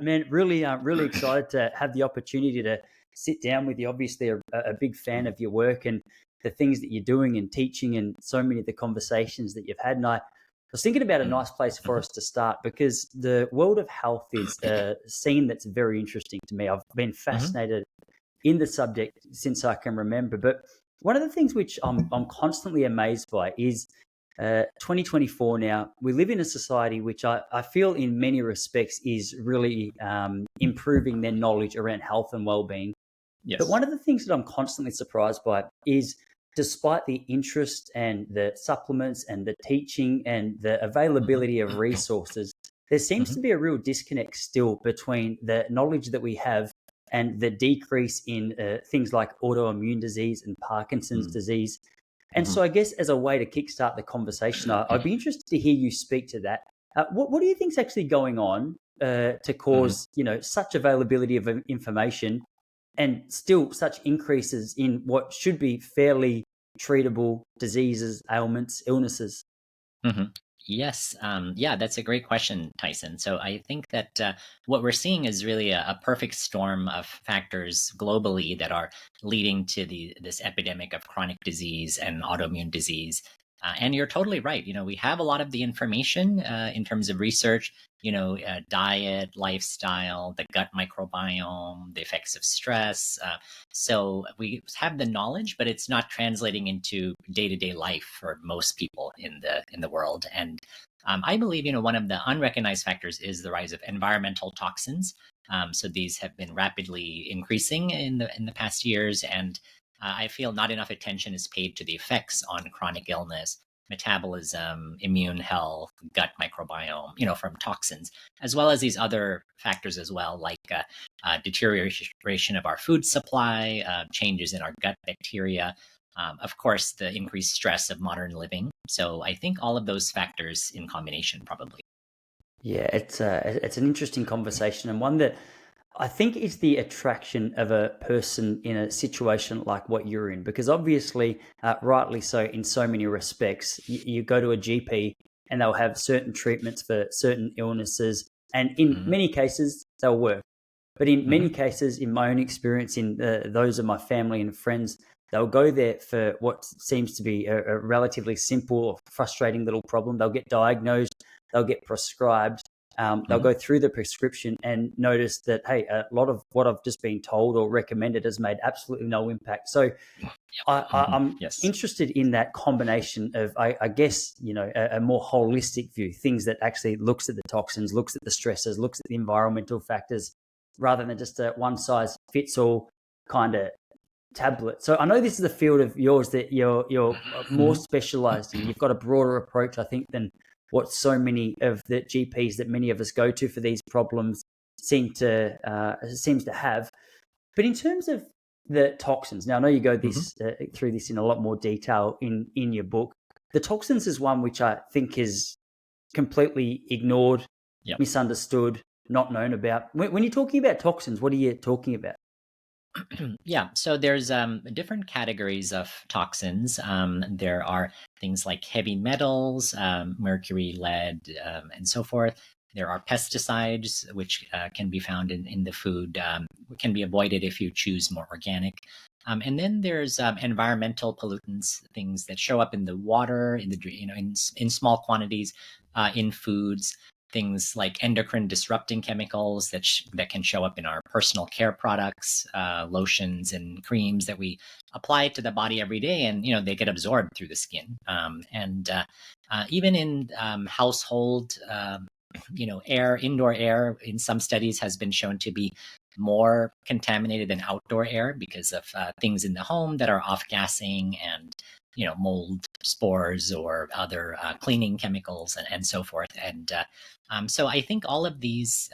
Man, really excited to have the opportunity to sit down with you. Obviously, a big fan of your work and the things that you're doing and teaching, and so many of the conversations that you've had. And I was thinking about a nice place for us to start, because the world of health is a scene that's very interesting to me. I've been fascinated in the subject since I can remember. But one of the things which I'm constantly amazed by is 2024 now. We live in a society which I feel in many respects is really improving their knowledge around health and well-being. Yes. But one of the things that I'm constantly surprised by is, despite the interest and the supplements and the teaching and the availability of resources, there seems to be a real disconnect still between the knowledge that we have and the decrease in things like autoimmune disease and Parkinson's disease. And so I guess as a way to kickstart the conversation, I'd be interested to hear you speak to that. What do you think is actually going on to cause, such availability of information and still such increases in what should be fairly treatable diseases, ailments, illnesses? Yes. Yeah, that's a great question, Tyson. So I think that what we're seeing is really a perfect storm of factors globally that are leading to this epidemic of chronic disease and autoimmune disease. And you're totally right. We have a lot of the information in terms of research, diet, lifestyle, the gut microbiome, the effects of stress. So we have the knowledge, but it's not translating into day-to-day life for most people in the world. And I believe, one of the unrecognized factors is the rise of environmental toxins. So these have been rapidly increasing in the past years, and I feel not enough attention is paid to the effects on chronic illness, metabolism, immune health, gut microbiome, from toxins, as well as these other factors as well, like deterioration of our food supply, changes in our gut bacteria, of course, the increased stress of modern living. So I think all of those factors in combination probably. Yeah, it's an interesting conversation, and one that I think is the attraction of a person in a situation like what you're in, because obviously, rightly so, in so many respects, you go to a GP and they'll have certain treatments for certain illnesses, and in many cases they'll work. But in many cases, in my own experience, in those of my family and friends, they'll go there for what seems to be a relatively simple or frustrating little problem. They'll get diagnosed, they'll get prescribed. They'll go through the prescription and notice that, hey, a lot of what I've just been told or recommended has made absolutely no impact. So I'm interested in that combination of, I guess, a more holistic view, things that actually looks at the toxins, looks at the stresses, looks at the environmental factors, rather than just a one-size-fits-all kind of tablet. So I know this is a field of yours that you're more specialized in. You've got a broader approach, I think, than what so many of the GPs that many of us go to for these problems seems to have. But in terms of the toxins, now I know you go through this in a lot more detail in your book. The toxins is one which I think is completely ignored, misunderstood, not known about. When you're talking about toxins, what are you talking about? Yeah, so there's different categories of toxins. There are things like heavy metals, mercury, lead, and so forth. There are pesticides, which can be found in the food, can be avoided if you choose more organic. And then there's environmental pollutants, things that show up in the water, in small quantities, in foods. Things like endocrine disrupting chemicals that can show up in our personal care products, lotions and creams that we apply to the body every day, and they get absorbed through the skin. And even in household, air, indoor air, in some studies has been shown to be more contaminated than outdoor air because of things in the home that are off-gassing and mold spores or other cleaning chemicals and so forth. And so I think all of these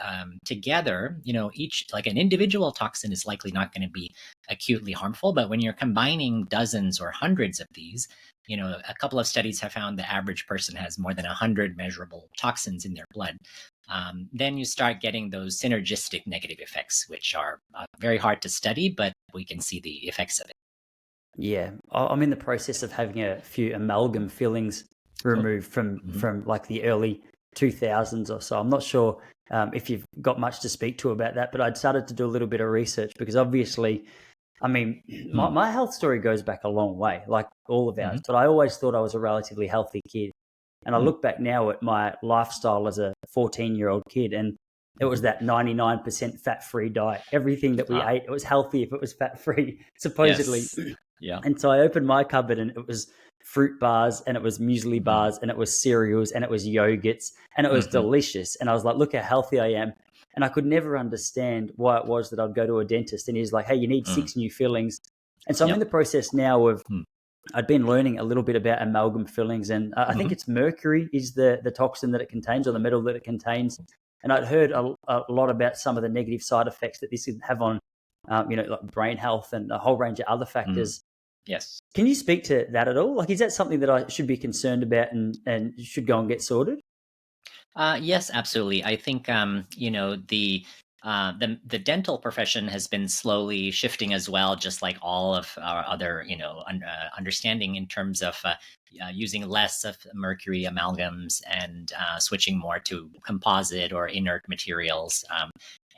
together, each, like an individual toxin is likely not going to be acutely harmful, but when you're combining dozens or hundreds of these, a couple of studies have found the average person has more than 100 measurable toxins in their blood. Then you start getting those synergistic negative effects, which are very hard to study, but we can see the effects of it. Yeah, I'm in the process of having a few amalgam fillings removed from like the early 2000s or so. I'm not sure if you've got much to speak to about that. But I'd started to do a little bit of research because obviously, I mean, my health story goes back a long way, like all of ours, but I always thought I was a relatively healthy kid. And I look back now at my lifestyle as a 14-year-old kid, and it was that 99% fat-free diet. Everything that we ate, it was healthy if it was fat-free, supposedly. Yes. Yeah. And so I opened my cupboard and it was fruit bars and it was muesli bars and it was cereals and it was yogurts and it was delicious. And I was like, look how healthy I am. And I could never understand why it was that I'd go to a dentist and he's like, hey, you need 6 new fillings. And so I'm in the process now of, I'd been learning a little bit about amalgam fillings, and I think it's mercury is the toxin that it contains, or the metal that it contains. And I'd heard a lot about some of the negative side effects that this can have on, like brain health and a whole range of other factors. Yes. Can you speak to that at all? Like, is that something that I should be concerned about and should go and get sorted? Yes, absolutely. I think the dental profession has been slowly shifting as well, just like all of our other understanding in terms of using less of mercury amalgams and switching more to composite or inert materials.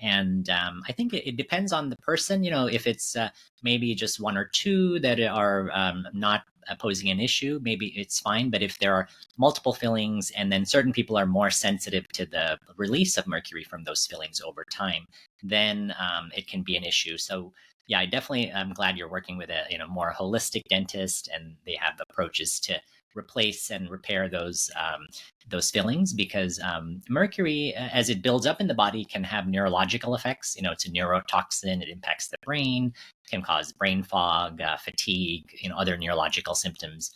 And I think it depends on the person. If it's maybe just one or two that are not posing an issue, maybe it's fine. But if there are multiple fillings, and then certain people are more sensitive to the release of mercury from those fillings over time, then it can be an issue. So yeah, I'm glad you're working with a more holistic dentist, and they have approaches to replace and repair those fillings, because mercury, as it builds up in the body, can have neurological effects. It's a neurotoxin. It impacts the brain, can cause brain fog, fatigue, other neurological symptoms.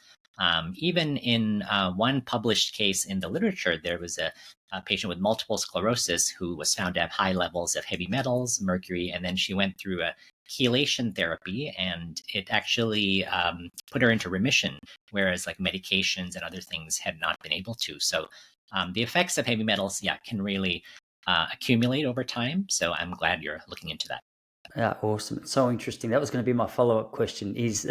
Even in one published case in the literature, there was a patient with multiple sclerosis who was found to have high levels of heavy metals, mercury, and then she went through a chelation therapy, and it actually put her into remission, whereas like medications and other things had not been able to. So the effects of heavy metals, can really accumulate over time. So I'm glad you're looking into that. Yeah, awesome. It's so interesting. That was going to be my follow-up question is,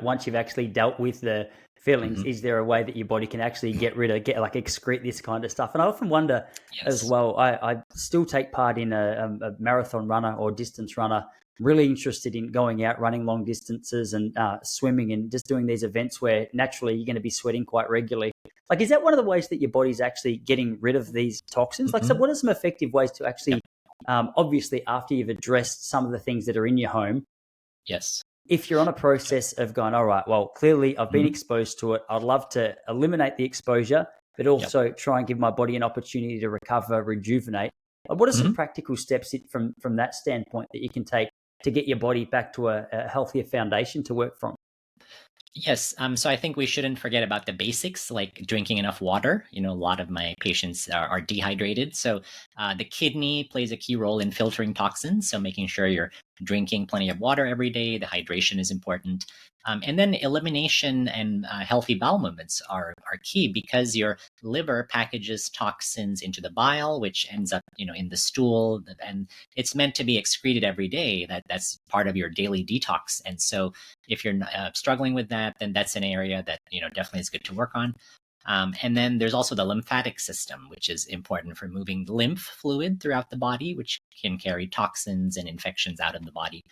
once you've actually dealt with the fillings, is there a way that your body can actually excrete this kind of stuff? And I often wonder as well, I still take part in a marathon runner or distance runner, really interested in going out, running long distances and swimming and just doing these events where naturally you're going to be sweating quite regularly. Like, is that one of the ways that your body's actually getting rid of these toxins? Like, so what are some effective ways to actually obviously, after you've addressed some of the things that are in your home, Yes. if you're on a process of going, all right, well, clearly I've been exposed to it. I'd love to eliminate the exposure, but also try and give my body an opportunity to recover, rejuvenate. What are some practical steps from that standpoint that you can take to get your body back to a healthier foundation to work from? Yes. So I think we shouldn't forget about the basics, like drinking enough water. A lot of my patients are dehydrated. So the kidney plays a key role in filtering toxins. So making sure you're drinking plenty of water every day, the hydration is important. And then elimination and healthy bowel movements are key, because your liver packages toxins into the bile, which ends up, in the stool, and it's meant to be excreted every day. That's part of your daily detox. And so if you're struggling with that, then that's an area that definitely is good to work on. And then there's also the lymphatic system, which is important for moving lymph fluid throughout the body, which can carry toxins and infections out of the body.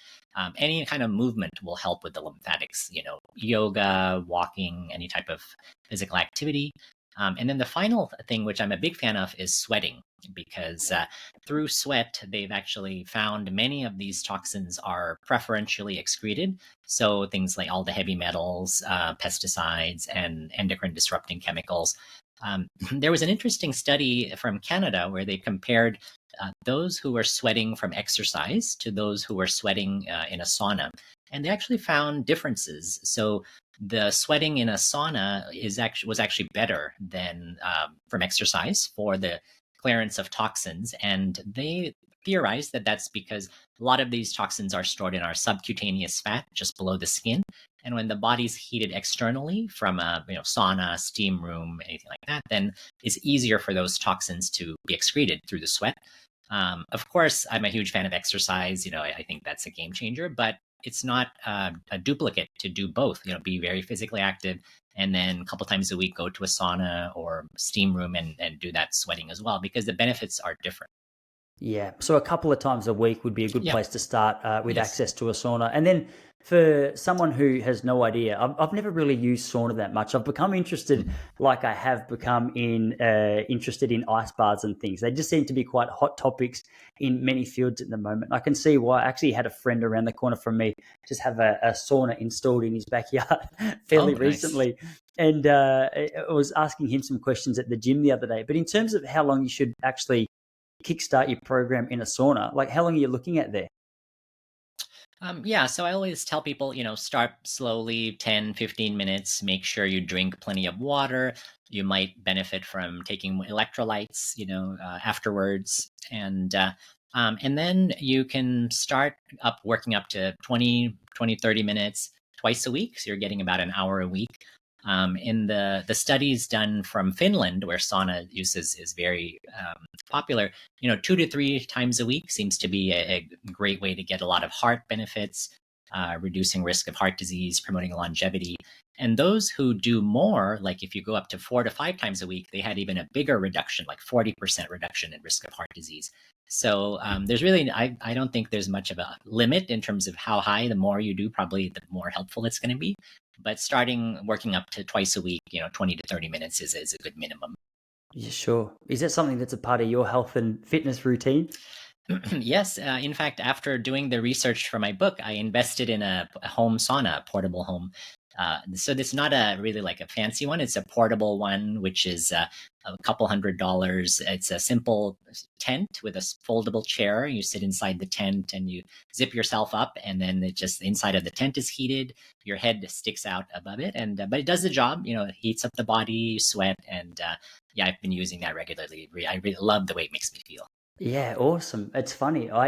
Any kind of movement will help with the lymphatics, yoga, walking, any type of physical activity. And then the final thing, which I'm a big fan of, is sweating, because through sweat, they've actually found many of these toxins are preferentially excreted. So things like all the heavy metals, pesticides, and endocrine disrupting chemicals. There was an interesting study from Canada where they compared those who were sweating from exercise to those who were sweating in a sauna. And they actually found differences. So the sweating in a sauna was actually better than from exercise for the clearance of toxins. And they theorized that that's because a lot of these toxins are stored in our subcutaneous fat just below the skin. And when the body's heated externally from a sauna, steam room, anything like that, then it's easier for those toxins to be excreted through the sweat. Of course, I'm a huge fan of exercise. I think that's a game changer, but it's not a duplicate to do both. Be very physically active, and then a couple times a week go to a sauna or steam room and do that sweating as well, because the benefits are different. Yeah. So a couple of times a week would be a good Yeah. place to start with Yes. access to a sauna. And then for someone who has no idea, I've never really used sauna that much. I've become interested, Mhm. like I have become interested in ice baths and things. They just seem to be quite hot topics in many fields at the moment. I can see why. I actually had a friend around the corner from me just have a sauna installed in his backyard fairly Oh, nice. recently. And I was asking him some questions at the gym the other day. But in terms of how long you should actually kickstart your program in a sauna, like how long are you looking at there? Yeah, so I always tell people, start slowly, 10, 15 minutes, make sure you drink plenty of water. You might benefit from taking electrolytes, afterwards. And then you can start up working up to 30 minutes twice a week. So you're getting about an hour a week. In the studies done from Finland, where sauna use is very popular, 2 to 3 times a week seems to be a great way to get a lot of heart benefits, reducing risk of heart disease, promoting longevity. And those who do more, like if you go up to 4 to 5 times a week, they had even a bigger reduction, like 40% reduction in risk of heart disease. So there's really, I don't think there's much of a limit in terms of how high. The more you do, probably the more helpful it's going to be. But starting working up to twice a week, 20 to 30 minutes is a good minimum. Yeah, sure. Is that something that's a part of your health and fitness routine? Yes, in fact, after doing the research for my book, I invested in a home sauna, a portable home. So it's not a really like a fancy one. It's a portable one, which is a couple $100s. It's a simple tent with a foldable chair. You sit inside the tent and you zip yourself up, and then it just the inside of the tent is heated. Your head sticks out above it, and but it does the job. It heats up the body, you sweat, and yeah, I've been using that regularly. I really love the way it makes me feel. Yeah, awesome. It's funny. I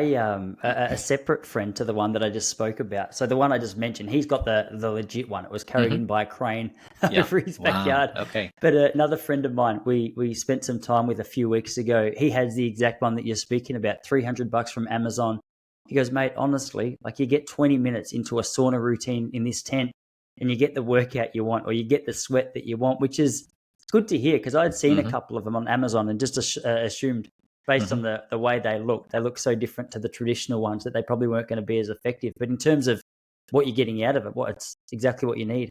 a separate friend to the one that I just spoke about. So the one I just mentioned, he's got the legit one. It was carried Hmm. in by a crane Yeah. over his Wow. backyard. Okay. But another friend of mine, we spent some time with a few weeks ago. He has the exact one that you're speaking about, $300 from Amazon. He goes, mate, honestly, like you get 20 minutes into a sauna routine in this tent, and you get the workout you want, or you get the sweat that you want, which is good to hear because I'd seen a Hmm. couple of them on Amazon and just assumed based on Hmm. the way they look so different to the traditional ones that they probably weren't going to be as effective. But in terms of what you're getting out of it, it's exactly what you need.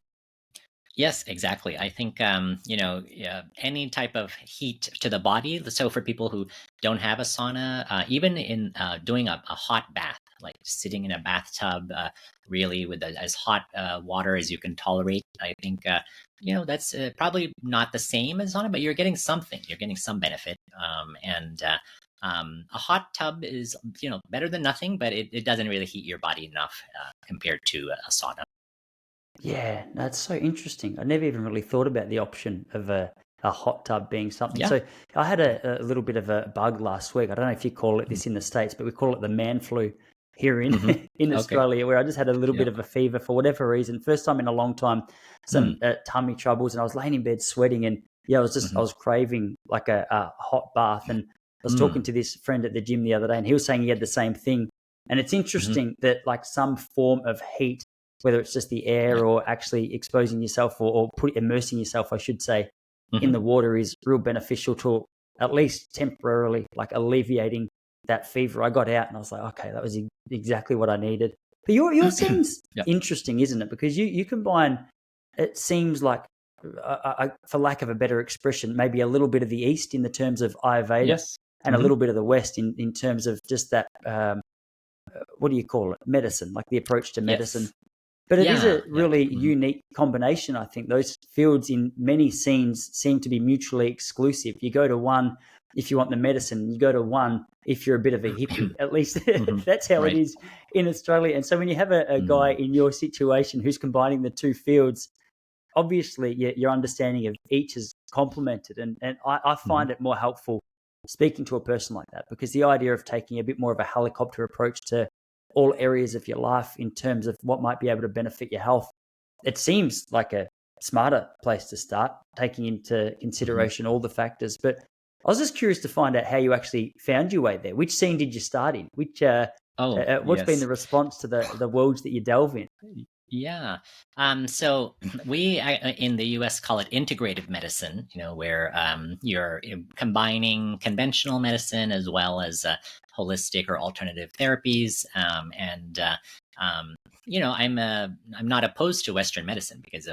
Yes, exactly. I think yeah, any type of heat to the body. So for people who don't have a sauna, even in doing a hot bath, like sitting in a bathtub, really with as hot water as you can tolerate, I think that's probably not the same as sauna, but you're getting something. You're getting some benefit, and a hot tub is better than nothing, but it doesn't really heat your body enough compared to a sauna. Yeah, that's so interesting. I never even really thought about the option of a hot tub being something. Yeah. So I had a little bit of a bug last week. I don't know if you call it this in the States, but we call it the man flu here in Mm-hmm. in Okay. Australia, where I just had a little bit Yeah. of a fever for whatever reason. First time in a long time, some Mm. tummy troubles, and I was laying in bed sweating, and yeah, I Mhm. was craving like a hot bath, and I was talking Mm. to this friend at the gym the other day, and he was saying he had the same thing. And it's Mhm. interesting that like some form of heat, whether it's just the Yeah. air or actually exposing yourself or immersing yourself, I should say, in Mhm. the water is real beneficial to at least temporarily like alleviating that fever. I got out and I was like, okay, that was exactly what I needed. But your scene's Yeah. interesting, isn't it? Because you combine, it seems like, for lack of a better expression, maybe a little bit of the East in the terms of Ayurveda Yes. and a Mhm. little bit of the West in terms of just that, what do you call it? Medicine, like the approach to medicine. Yes. But it is a Yeah. Yeah. really Mhm. unique combination, I think. Those fields in many scenes seem to be mutually exclusive. You go to one if you want the medicine, you go to one if you're a bit of a hippie. At least Mhm. that's how it Right. is in Australia. And so when you have a guy Mm. in your situation who's combining the two fields, obviously your understanding of each is complemented. And I Mhm. find it more helpful speaking to a person like that because the idea of taking a bit more of a helicopter approach to all areas of your life in terms of what might be able to benefit your health, it seems like a smarter place to start, taking into Mhm. consideration all the factors. But I was just curious to find out how you actually found your way there. Which scene did you start in? Which Oh, what's been the yes. response to the worlds that you delve in? Yeah. So we in the US call it integrative medicine, where you're combining conventional medicine as well as holistic or alternative therapies. I'm not opposed to Western medicine because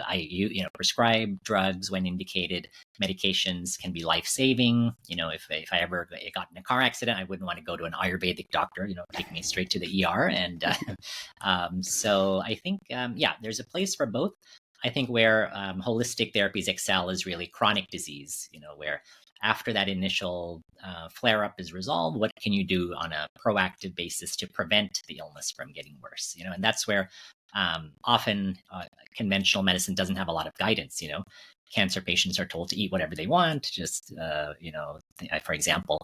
prescribe drugs when indicated. Medications can be life-saving. If I ever got in a car accident, I wouldn't want to go to an Ayurvedic doctor, take me straight to the ER. And so I think, there's a place for both. I think where holistic therapies excel is really chronic disease, where after that initial flare-up is resolved, what can you do on a proactive basis to prevent the illness from getting worse? And that's where often conventional medicine doesn't have a lot of guidance. Cancer patients are told to eat whatever they want, just, for example.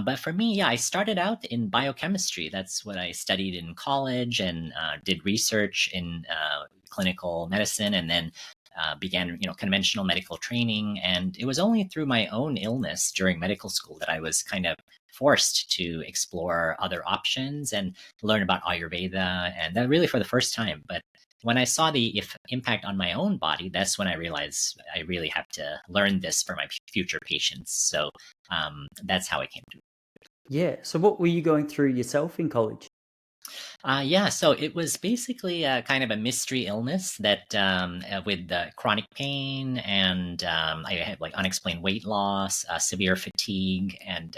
But for me, I started out in biochemistry. That's what I studied in college and did research in clinical medicine, and then began, conventional medical training. And it was only through my own illness during medical school that I was kind of forced to explore other options and learn about Ayurveda, and that really for the first time. But when I saw the impact on my own body, that's when I realized I really have to learn this for my future patients. So that's how I came to it. Yeah. So what were you going through yourself in college? So it was basically kind of a mystery illness that with chronic pain, and I had like unexplained weight loss, severe fatigue, and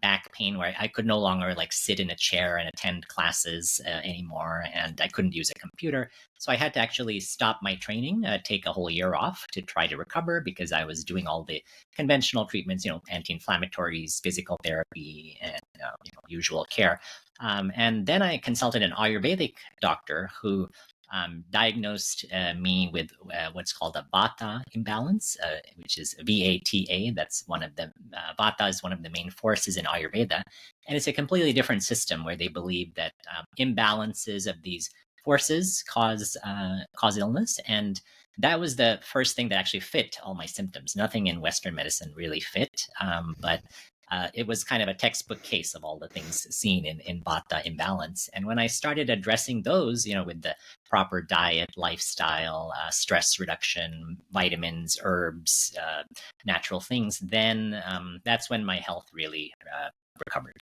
back pain where I could no longer like sit in a chair and attend classes anymore, and I couldn't use a computer. So I had to actually stop my training, take a whole year off to try to recover, because I was doing all the conventional treatments, anti-inflammatories, physical therapy, and usual care. And then I consulted an Ayurvedic doctor who diagnosed me with what's called a Vata imbalance, which is VATA. That's one of the Vata is one of the main forces in Ayurveda, and it's a completely different system where they believe that imbalances of these forces cause illness. And that was the first thing that actually fit all my symptoms. Nothing in Western medicine really fit, but it was kind of a textbook case of all the things seen in Vata imbalance. And when I started addressing those, with the proper diet, lifestyle, stress reduction, vitamins, herbs, natural things, then that's when my health really recovered.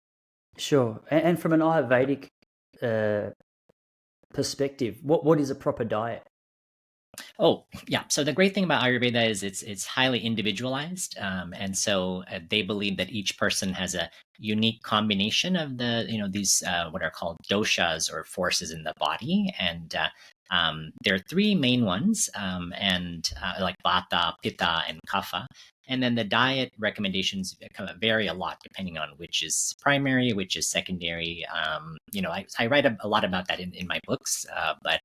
Sure. And from an Ayurvedic perspective, what is a proper diet? Oh, yeah. So the great thing about Ayurveda is it's highly individualized, and so they believe that each person has a unique combination of these what are called doshas, or forces in the body, and there are three main ones, and like Vata, Pitta, and Kapha. And then the diet recommendations kind of vary a lot depending on which is primary, which is secondary. I write a lot about that in my books, but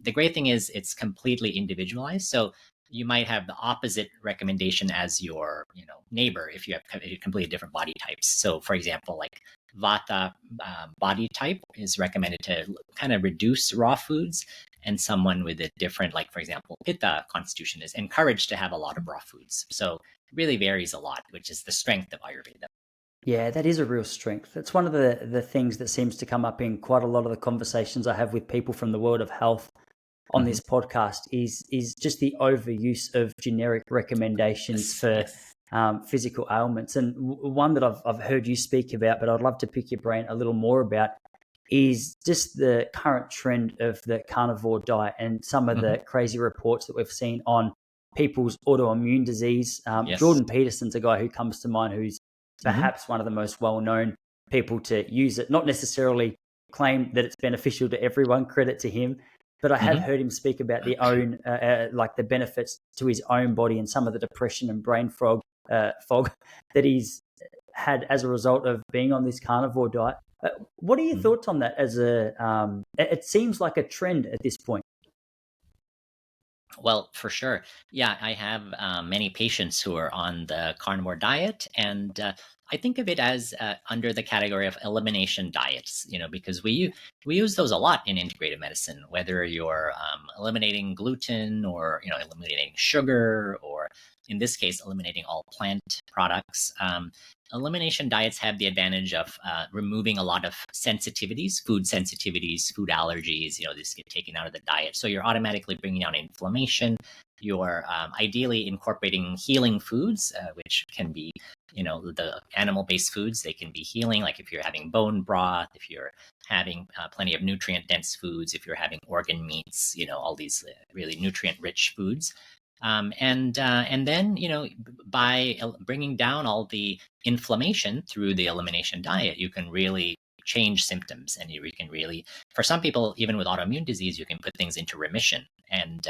the great thing is it's completely individualized. So you might have the opposite recommendation as your neighbor if you have completely different body types. So for example, like Vata body type is recommended to kind of reduce raw foods, and someone with a different, like for example, Pitta constitution is encouraged to have a lot of raw foods. So it really varies a lot, which is the strength of Ayurveda. Yeah, that is a real strength. That's one of the things that seems to come up in quite a lot of the conversations I have with people from the world of health on this podcast is just the overuse of generic recommendations for physical ailments. And one that I've heard you speak about, but I'd love to pick your brain a little more about, is just the current trend of the carnivore diet and some of the crazy reports that we've seen on people's autoimmune disease. Yes. Jordan Peterson's a guy who comes to mind, who's perhaps one of the most well-known people to use it, not necessarily claim that it's beneficial to everyone, credit to him, but I have heard him speak about the own, like the benefits to his own body and some of the depression and brain fog that he's had as a result of being on this carnivore diet. What are your thoughts on that? It seems like a trend at this point. Well, for sure. Yeah, I have many patients who are on the carnivore diet, and I think of it as under the category of elimination diets, because we use those a lot in integrative medicine, whether you're eliminating gluten, or, eliminating sugar, or in this case, eliminating all plant products. Elimination diets have the advantage of removing a lot of sensitivities, food allergies. This get taken out of the diet. So you're automatically bringing down inflammation. You're ideally incorporating healing foods, which can be, the animal-based foods, they can be healing. Like if you're having bone broth, if you're having plenty of nutrient-dense foods, if you're having organ meats, all these really nutrient-rich foods. And then, by bringing down all the inflammation through the elimination diet, you can really change symptoms, and you can really, for some people, even with autoimmune disease, you can put things into remission. And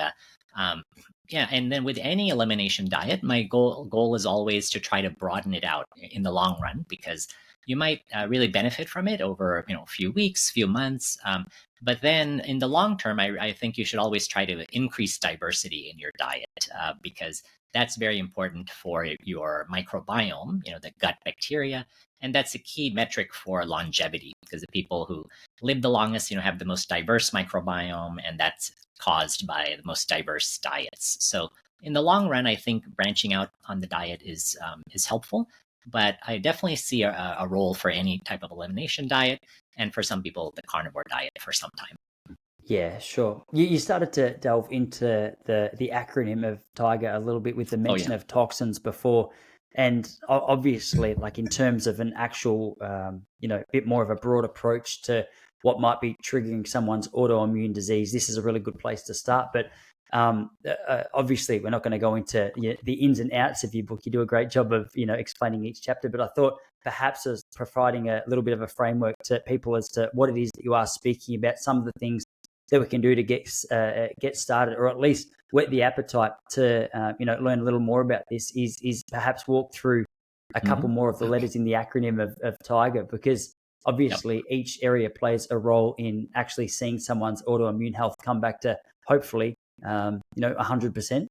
and then with any elimination diet, my goal is always to try to broaden it out in the long run, because you might really benefit from it over a few weeks, few months. But then in the long term, I think you should always try to increase diversity in your diet, because that's very important for your microbiome, the gut bacteria. And that's a key metric for longevity, because the people who live the longest, have the most diverse microbiome, and that's caused by the most diverse diets. So in the long run, I think branching out on the diet is helpful. But I definitely see a role for any type of elimination diet, and for some people, the carnivore diet for some time. Yeah, sure. You started to delve into the acronym of Tiger a little bit with the mention of toxins before. And obviously, like in terms of an actual, bit more of a broad approach to what might be triggering someone's autoimmune disease, this is a really good place to start. But obviously, we're not going to go into the ins and outs of your book. You do a great job of, explaining each chapter. But I thought perhaps as providing a little bit of a framework to people as to what it is that you are speaking about, some of the things that we can do to get started, or at least whet the appetite to learn a little more about this, is perhaps walk through a couple more of the letters in the acronym of Tiger, because obviously each area plays a role in actually seeing someone's autoimmune health come back to hopefully 100%.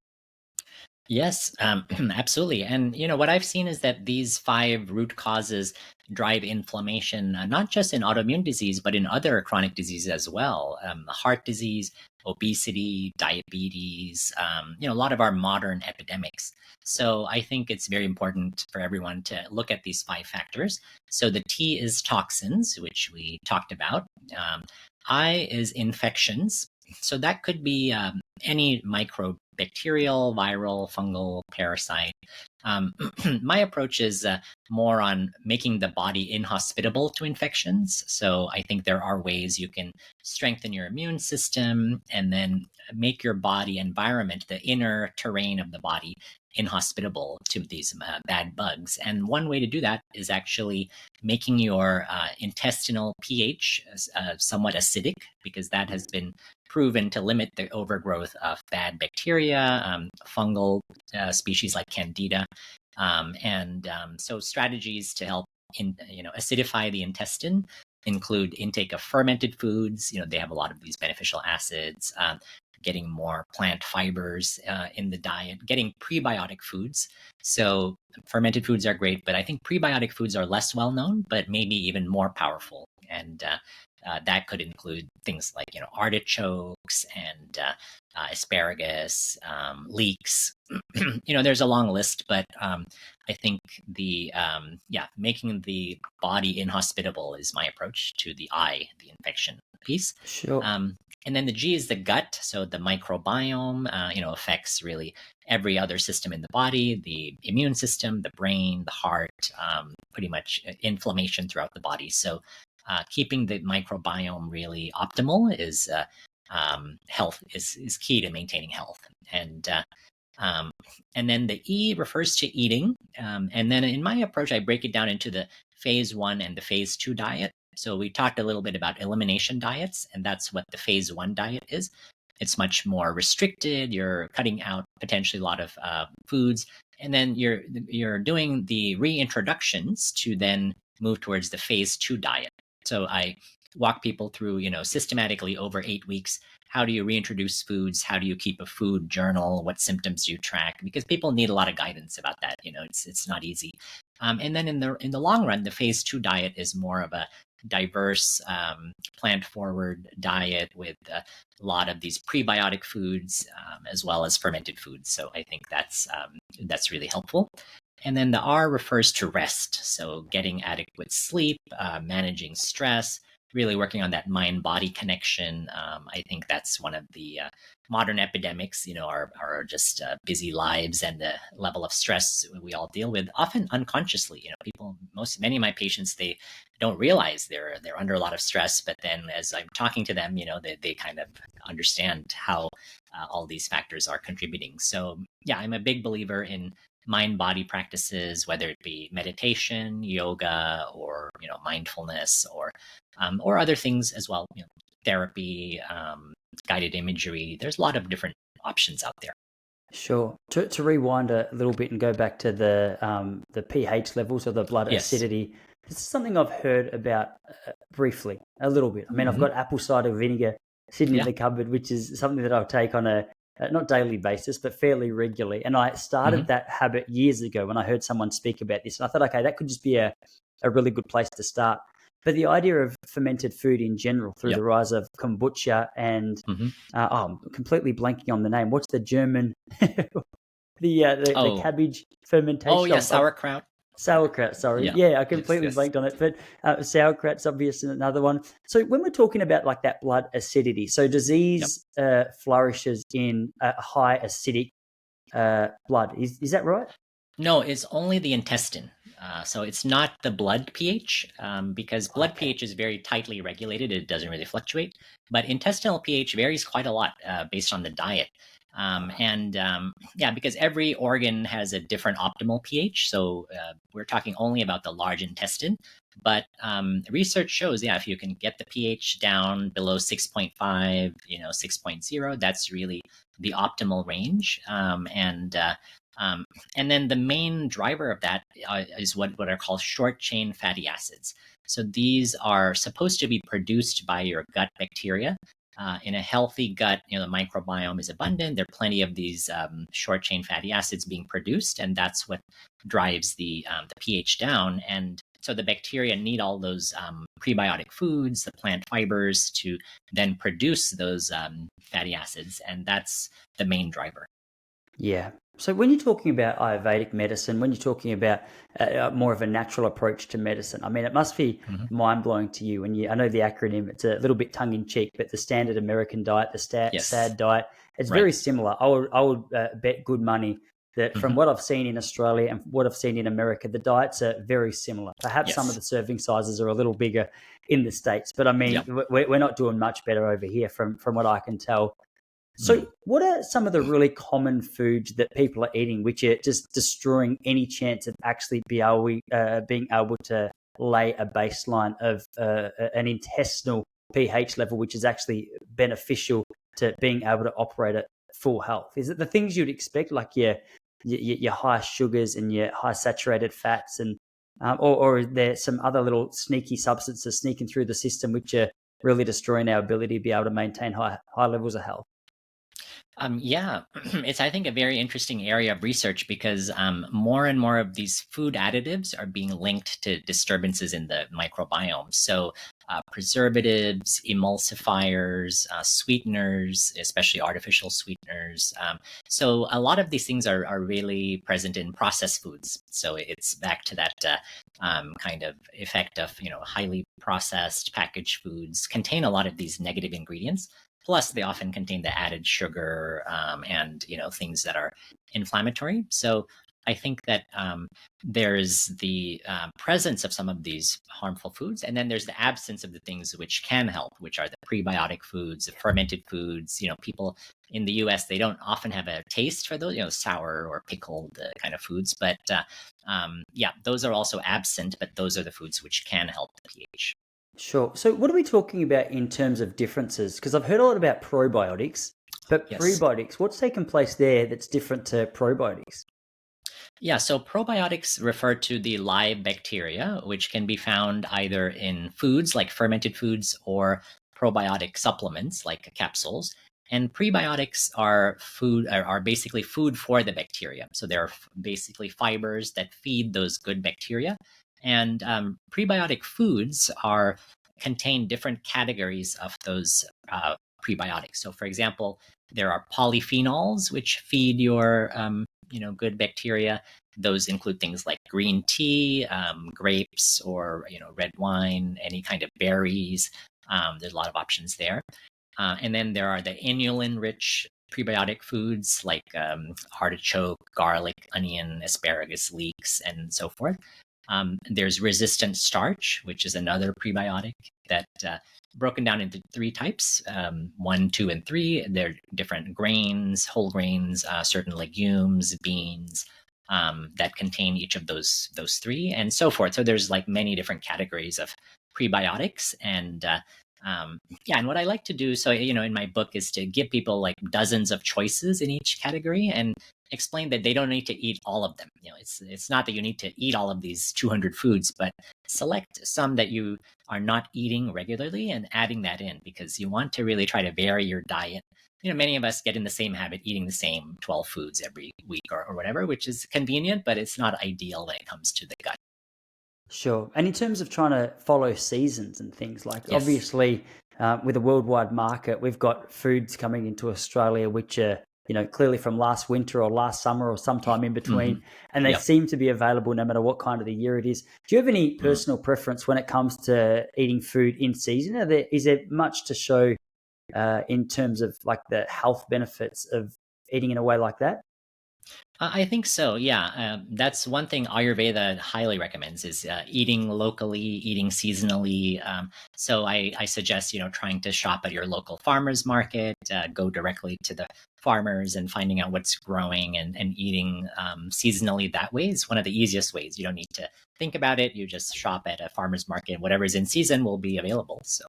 Yes, absolutely. And what I've seen is that these 5 root causes drive inflammation, not just in autoimmune disease, but in other chronic diseases as well. Heart disease, obesity, diabetes, a lot of our modern epidemics. So I think it's very important for everyone to look at these 5 factors. So the T is toxins, which we talked about. I is infections. So that could be any microbacterial, viral, fungal, parasite. My approach is more on making the body inhospitable to infections. So I think there are ways you can strengthen your immune system and then make your body environment, the inner terrain of the body, inhospitable to these bad bugs. And one way to do that is actually making your intestinal pH somewhat acidic, because that has been proven to limit the overgrowth of bad bacteria, fungal species like Candida. So strategies to help acidify the intestine include intake of fermented foods. They have a lot of these beneficial acids, getting more plant fibers in the diet, getting prebiotic foods. So fermented foods are great, but I think prebiotic foods are less well known, but maybe even more powerful. And that could include things like artichokes and asparagus, leeks. There's a long list, but I think making the body inhospitable is my approach to the the infection piece. Sure. And then the G is the gut. So the microbiome, affects really every other system in the body, the immune system, the brain, the heart, pretty much inflammation throughout the body. So keeping the microbiome really optimal is health is key to maintaining health. And then the E refers to eating. And then in my approach, I break it down into the phase 1 and the phase 2 diet. So we talked a little bit about elimination diets, and that's what the phase 1 diet is. It's much more restricted. You're cutting out potentially a lot of foods, and then you're doing the reintroductions to then move towards the phase 2 diet. So I walk people through, systematically over 8 weeks. How do you reintroduce foods? How do you keep a food journal? What symptoms do you track? Because people need a lot of guidance about that. It's not easy. And then in the long run, the phase 2 diet is more of a diverse, plant-forward diet with a lot of these prebiotic foods, as well as fermented foods. So I think that's really helpful. And then the R refers to rest. So getting adequate sleep, managing stress, really working on that mind-body connection. I think that's one of the modern epidemics, our just busy lives and the level of stress we all deal with, often unconsciously. Many of my patients, they don't realize they're under a lot of stress, but then as I'm talking to them, they kind of understand how all these factors are contributing. So yeah, I'm a big believer in mind-body practices, whether it be meditation, yoga, or mindfulness, or other things as well. Therapy, guided imagery. There's a lot of different options out there. Sure. To rewind a little bit and go back to the pH levels or the blood Yes. acidity, this is something I've heard about briefly, a little bit. I mean, I've Mhm. got apple cider vinegar sitting in Yeah. the cupboard, which is something that I'll take on a not daily basis, but fairly regularly. And I started Mhm. that habit years ago when I heard someone speak about this. And I thought, okay, that could just be a really good place to start. But the idea of fermented food in general through Yep. the rise of kombucha and Mhm. I'm completely blanking on the name. What's the German the Oh. cabbage Oh fermentation yeah, of sauerkraut. sauerkraut? Sorry, Yeah. yeah, I Yes. completely Yes. blanked on it. But sauerkraut's obviously another one. So when we're talking about like that blood acidity, so Yep. disease flourishes in high acidic blood. Is that right? No, it's only the intestine. So it's not the blood pH, because blood Okay. pH is very tightly regulated. It doesn't really fluctuate. But intestinal pH varies quite a lot based on the diet. Yeah, because every organ has a different optimal pH. So we're talking only about the large intestine. But research shows, yeah, if you can get the pH down below 6.5, 6.0, that's really the optimal range. And then the main driver of that is what are called short chain fatty acids. So these are supposed to be produced by your gut bacteria. In a healthy gut, the microbiome is abundant. There are plenty of these short chain fatty acids being produced, and that's what drives the pH down. And so the bacteria need all those prebiotic foods, the plant fibers, to then produce those fatty acids, and that's the main driver. Yeah. So when you're talking about Ayurvedic medicine, when you're talking about more of a natural approach to medicine, I mean, it must be Mhm. mind blowing to you. And I know the acronym; it's a little bit tongue in cheek, but the standard American diet, the Yes, SAD diet, it's right. very similar. I would bet good money that from Mhm. what I've seen in Australia and what I've seen in America, the diets are very similar. Perhaps some of Yes. the serving sizes are a little bigger in the States, but I mean, Yep. we're not doing much better over here from what I can tell. Mm. So, what are some of the really common foods that people are eating, which are just destroying any chance of actually being able to lay a baseline of an intestinal pH level, which is actually beneficial to being able to operate at full health? Is it the things you'd expect, like your high sugars and your high saturated fats, and or is there some other little sneaky substances sneaking through the system which are really destroying our ability to be able to maintain high levels of health? Yeah, it's, I think, a very interesting area of research because more and more of these food additives are being linked to disturbances in the microbiome. So, preservatives, emulsifiers, sweeteners, especially artificial sweeteners. So, a lot of these things are really present in processed foods. So, it's back to that kind of effect of, highly processed packaged foods contain a lot of these negative ingredients. Plus, they often contain the added sugar and things that are inflammatory. So I think that there's the presence of some of these harmful foods, and then there's the absence of the things which can help, which are the prebiotic foods, the fermented foods. People in the U.S. they don't often have a taste for those, sour or pickled kind of foods. But yeah, those are also absent. But those are the foods which can help the pH. Sure. So, what are we talking about in terms of differences? Because I've heard a lot about probiotics, but Yes. prebiotics, what's taken place there that's different to probiotics? Yeah, so probiotics refer to the live bacteria, which can be found either in foods like fermented foods or probiotic supplements like capsules. And prebiotics are basically food for the bacteria. So they're basically fibers that feed those good bacteria. And prebiotic foods are contain different categories of those prebiotics. So, for example, there are polyphenols which feed your good bacteria. Those include things like green tea, grapes, or red wine, any kind of berries. There's a lot of options there. And then there are the inulin-rich prebiotic foods like artichoke, garlic, onion, asparagus, leeks, and so forth. There's resistant starch, which is another prebiotic that broken down into 3 types, 1, 2, and 3. They're different grains, whole grains, certain legumes, beans that contain each of those 3, and so forth. So there's like many different categories of prebiotics, and and what I like to do, so in my book, is to give people like dozens of choices in each category and explain that they don't need to eat all of them. It's not that you need to eat all of these 200 foods, but select some that you are not eating regularly and adding that in, because you want to really try to vary your diet. Many of us get in the same habit, eating the same 12 foods every week or whatever, which is convenient, but it's not ideal when it comes to the gut. Sure. And in terms of trying to follow seasons and things, like Yes. obviously with a worldwide market, we've got foods coming into Australia which are, clearly from last winter or last summer or sometime in between, and they Yep. seem to be available no matter what kind of the year it is. Do you have any personal preference when it comes to eating food in season? Is there much to show in terms of like the health benefits of eating in a way like that? I think so. Yeah, that's one thing Ayurveda highly recommends is eating locally, eating seasonally. So I suggest trying to shop at your local farmers market, go directly to the farmers and finding out what's growing and eating seasonally that way is one of the easiest ways. You don't need to think about it. You just shop at a farmers market. Whatever's in season will be available. So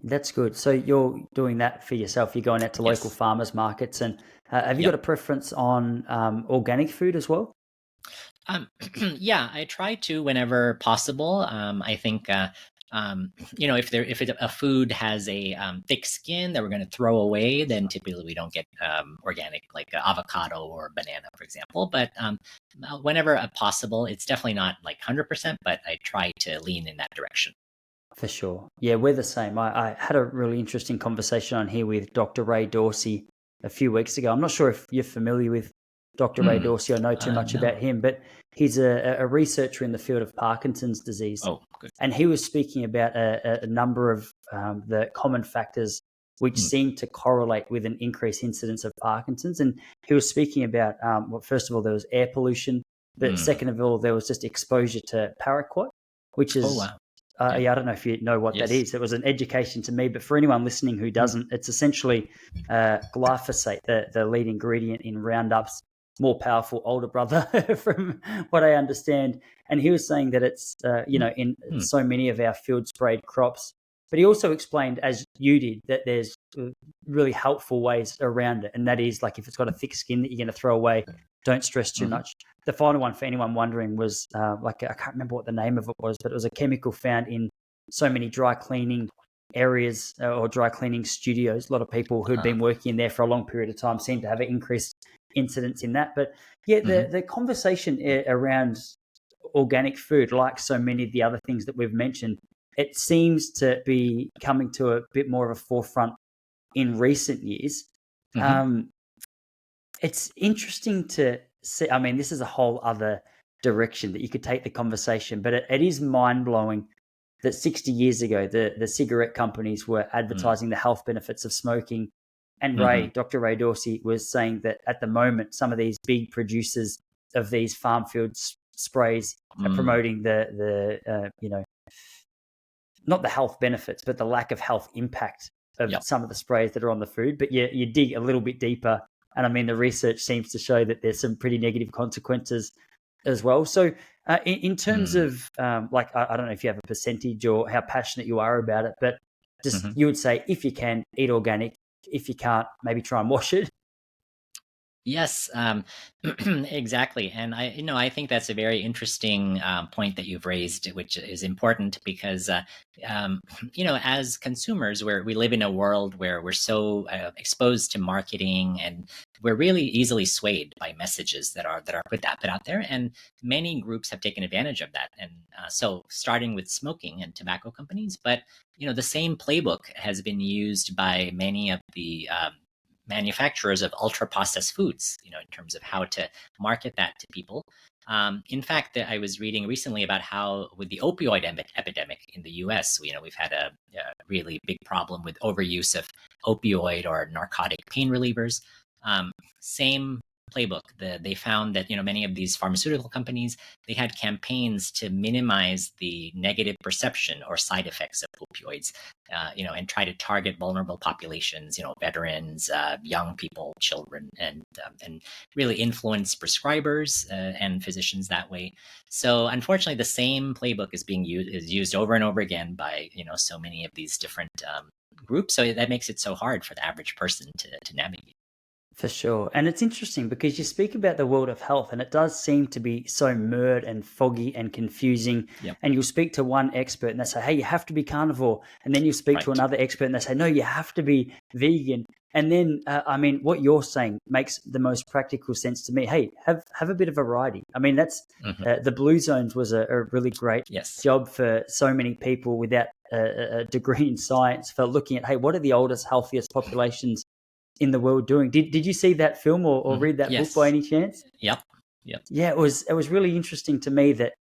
That's good. So you're doing that for yourself. You're going out to local yes. farmers markets, and have you got Yep. a preference on organic food as well? Yeah, I try to whenever possible. I think if a food has a thick skin that we're going to throw away, then typically we don't get organic, like avocado or banana, for example. But whenever possible, it's definitely not like 100%, but I try to lean in that direction. For sure. Yeah, we're the same. I had a really interesting conversation on here with Dr. Ray Dorsey a few weeks ago. I'm not sure if you're familiar with Dr. Ray Dorsey or know too much No. about him, but he's a researcher in the field of Parkinson's disease. Oh, good. And he was speaking about a number of the common factors which seem to correlate with an increased incidence of Parkinson's. And he was speaking about, first of all, there was air pollution, but second of all, there was just exposure to paraquat, which is, Oh, wow. I don't know if you know what that Yes. is. It was an education to me, but for anyone listening who doesn't, it's essentially glyphosate, the lead ingredient in Roundup's more powerful older brother, from what I understand. And he was saying that it's, in so many of our field sprayed crops. But he also explained, as you did, that there's really helpful ways around it. And that is, like, if it's got a thick skin that you're going to throw away, don't stress too much. The final one, for anyone wondering, was I can't remember what the name of it was, but it was a chemical found in so many dry cleaning areas or dry cleaning studios. A lot of people who'd been working in there for a long period of time seem to have an increased incidence in that. But yeah, the conversation around organic food, like so many of the other things that we've mentioned, it seems to be coming to a bit more of a forefront in recent years. It's interesting to see. I mean, this is a whole other direction that you could take the conversation, but it is mind-blowing that 60 years ago, the cigarette companies were advertising the health benefits of smoking. And Dr. Ray Dorsey was saying that at the moment, some of these big producers of these farm field sprays are promoting not the health benefits, but the lack of health impact of some of the sprays that are on the food. But you dig a little bit deeper, and I mean, the research seems to show that there's some pretty negative consequences as well. So in terms of I don't know if you have a percentage or how passionate you are about it, but just you would say, if you can, eat organic. If you can't, maybe try and wash it. Yes, exactly. And I think that's a very interesting point that you've raised, which is important because, as consumers, we live in a world where we're so exposed to marketing, and we're really easily swayed by messages that are put out there. And many groups have taken advantage of that. And so, starting with smoking and tobacco companies, but the same playbook has been used by many of the manufacturers of ultra processed foods, in terms of how to market that to people. In fact, I was reading recently about how with the opioid epidemic in the US, we've had a really big problem with overuse of opioid or narcotic pain relievers. Same playbook. They found that many of these pharmaceutical companies, they had campaigns to minimize the negative perception or side effects of opioids, and try to target vulnerable populations, veterans, young people, children, and really influence prescribers and physicians that way. So unfortunately, the same playbook is used over and over again by so many of these different groups. So that makes it so hard for the average person to navigate. For sure. And it's interesting because you speak about the world of health and it does seem to be so mirrored and foggy and confusing. Yep. And you'll speak to one expert and they say, hey, you have to be carnivore. And then you speak to Right. another expert and they say, no, you have to be vegan. And then, what you're saying makes the most practical sense to me. Hey, have a bit of variety. I mean, that's the Blue Zones was a really great Yes. job for so many people without a degree in science for looking at, hey, what are the oldest, healthiest populations in the world doing? Did you see that film or read that book by any chance? Yep. Yeah, it was really interesting to me that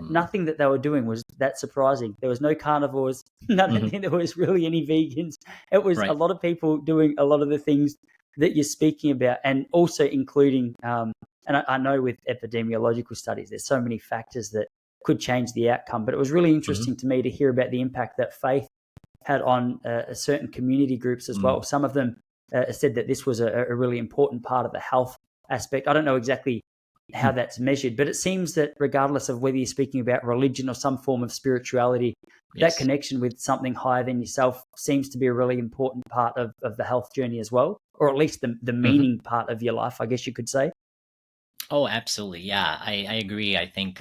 nothing that they were doing was that surprising. There was no carnivores, nothing. There was really any vegans. It was Right. a lot of people doing a lot of the things that you're speaking about, and also including. And I know with epidemiological studies, there's so many factors that could change the outcome. But it was really interesting to me to hear about the impact that faith had on certain community groups as well. Some of them said that this was a really important part of the health aspect. I don't know exactly how that's measured, but it seems that regardless of whether you're speaking about religion or some form of spirituality, Yes. that connection with something higher than yourself seems to be a really important part of the health journey as well, or at least the meaning part of your life, I guess you could say. Oh, absolutely. Yeah, I agree. I think,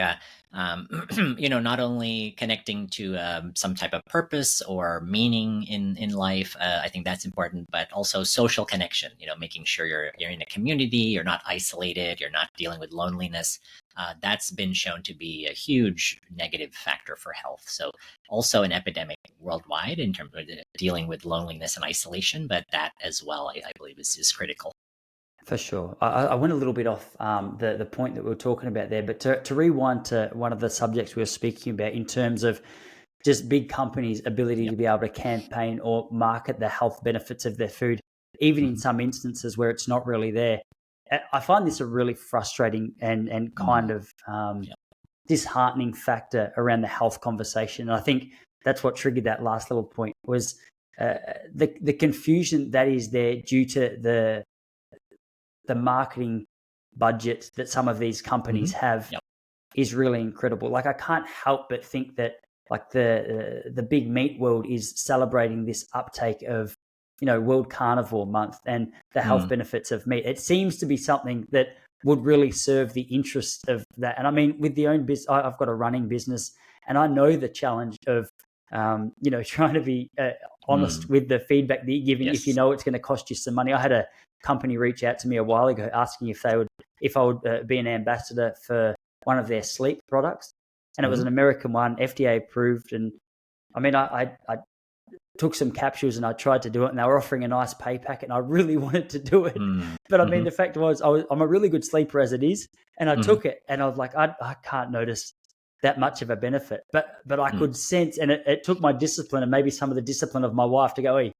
not only connecting to some type of purpose or meaning in life, I think that's important, but also social connection, making sure you're in a community, you're not isolated, you're not dealing with loneliness. That's been shown to be a huge negative factor for health. So also an epidemic worldwide in terms of dealing with loneliness and isolation, but that as well, I believe is critical. For sure. I went a little bit off the point that we were talking about there, but to rewind to one of the subjects we were speaking about in terms of just big companies' ability to be able to campaign or market the health benefits of their food, even in some instances where it's not really there. I find this a really frustrating and kind of disheartening factor around the health conversation. And I think that's what triggered that last little point was the confusion that is there due to the marketing budget that some of these companies have is really incredible. Like I can't help but think that like the big meat world is celebrating this uptake of World Carnivore Month and the health benefits of meat. It seems to be something that would really serve the interest of that. And I mean, with the own business, I've got a running business, and I know the challenge of trying to be honest with the feedback that you're giving. If you know it's going to cost you some money. I had a company reach out to me a while ago asking if I would be an ambassador for one of their sleep products, and it was an American one, FDA approved. And I mean, I took some capsules and I tried to do it, and they were offering a nice pay packet, and I really wanted to do it. But I mean, the fact was, I'm a really good sleeper as it is, and I took it, and I was like, I can't notice that much of a benefit, but I could sense, and it took my discipline and maybe some of the discipline of my wife to go, hey,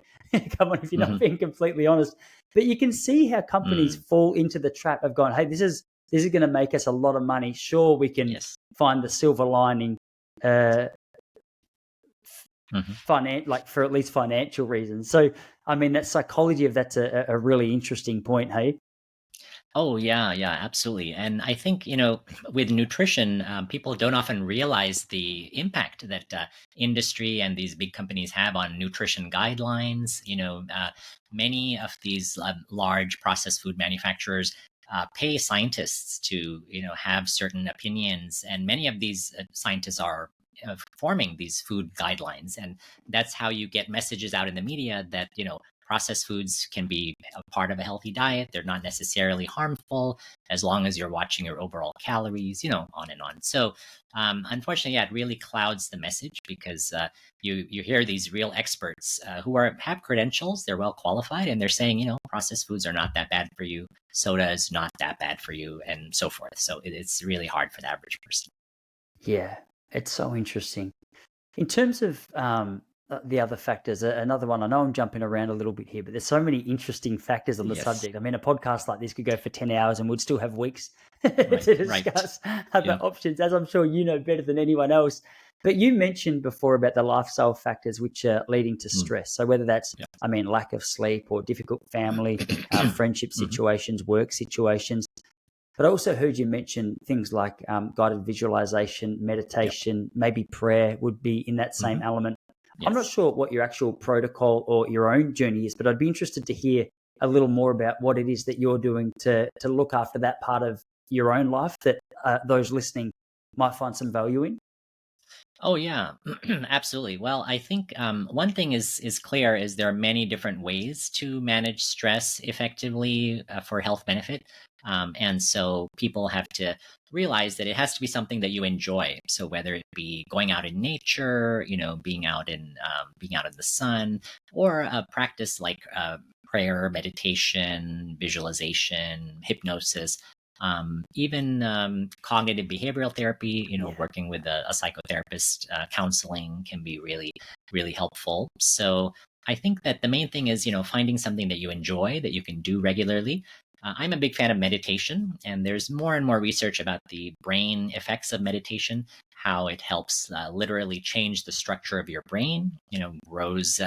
come on, if you're not being completely honest. But you can see how companies fall into the trap of going, hey, this is going to make us a lot of money. Sure, we can find the silver lining, like for at least financial reasons. So, I mean, that psychology of that's a really interesting point, hey? Oh, yeah, absolutely. And I think, with nutrition, people don't often realize the impact that industry and these big companies have on nutrition guidelines. Many of these large processed food manufacturers pay scientists to, have certain opinions. And many of these scientists are forming these food guidelines. And that's how you get messages out in the media that, processed foods can be a part of a healthy diet. They're not necessarily harmful as long as you're watching your overall calories, on and on. So unfortunately, yeah, it really clouds the message because you hear these real experts who have credentials, they're well qualified, and they're saying, processed foods are not that bad for you, soda is not that bad for you, and so forth. So it's really hard for the average person. Yeah, it's so interesting. In terms of the other factors, another one, I know I'm jumping around a little bit here, but there's so many interesting factors on the Yes. subject. I mean, a podcast like this could go for 10 hours and we'd still have weeks Right, to right. discuss other Yeah. options, as I'm sure you know better than anyone else. But you mentioned before about the lifestyle factors which are leading to stress. So whether that's, Yeah. I mean, lack of sleep or difficult family, friendship situations, work situations. But I also heard you mention things like guided visualization, meditation, maybe prayer would be in that same element. I'm not Yes. sure what your actual protocol or your own journey is, but I'd be interested to hear a little more about what it is that you're doing to look after that part of your own life that those listening might find some value in. Oh yeah, absolutely. Well, I think one thing is clear is there are many different ways to manage stress effectively for health benefit, and so people have to realize that it has to be something that you enjoy. So whether it be going out in nature, being out in the sun, or a practice like prayer, meditation, visualization, hypnosis, even cognitive behavioral therapy, Yeah. working with a psychotherapist, counseling can be really, really helpful. So I think that the main thing is, finding something that you enjoy that you can do regularly. I'm a big fan of meditation, and there's more and more research about the brain effects of meditation, how it helps literally change the structure of your brain, grows